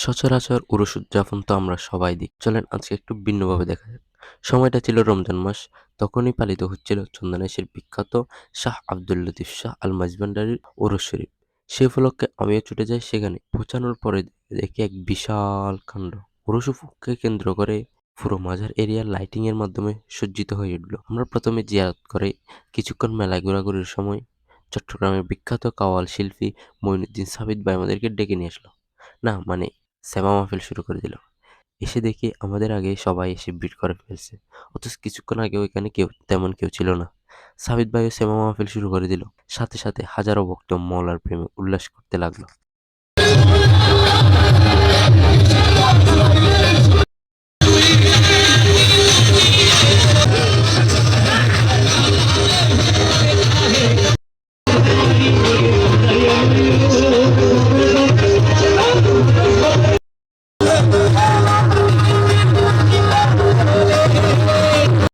সচরাচর উরস উদযাপন তো আমরা সবাই দিই। চলেন আজকে একটু ভিন্নভাবে দেখা যাক। সময়টা ছিল রমজান মাস। তখনই পালিত হচ্ছিল চন্দনাইশের বিখ্যাত শাহ আব্দুল লতিফ শাহ আল মাঝভান্ডারীর ওরস শরীফ। সে উপলক্ষে আমিও ছুটে যাই সেখানে। পৌঁছানোর পরে দেখি এক বিশাল কাণ্ড। ওরস উপলক্ষে কেন্দ্র করে পুরো মাজার এরিয়া লাইটিং এর মাধ্যমে সজ্জিত হয়ে উঠল। আমরা প্রথমে জিয়ারত করে কিছুক্ষণ মেলায় ঘোরাঘুরির সময় চট্টগ্রামের বিখ্যাত কাওয়াল শিল্পী মঈনুদ্দিন সাবিত ভাই আমাদেরকে ডেকে নিয়ে আসলো। না মানে সেমা মাহফিল শুরু করে দিল। এসে দেখি আমাদের আগে সবাই এসে ভিড় করে ফেলছে। অথচ কিছুক্ষণ আগে ওইখানে তেমন কেউ ছিল না। সাবিত ভাইও সেমা মাহফিল শুরু করে দিল। সাথে সাথে হাজারো ভক্ত মওলার প্রেমে উল্লাস করতে লাগলো।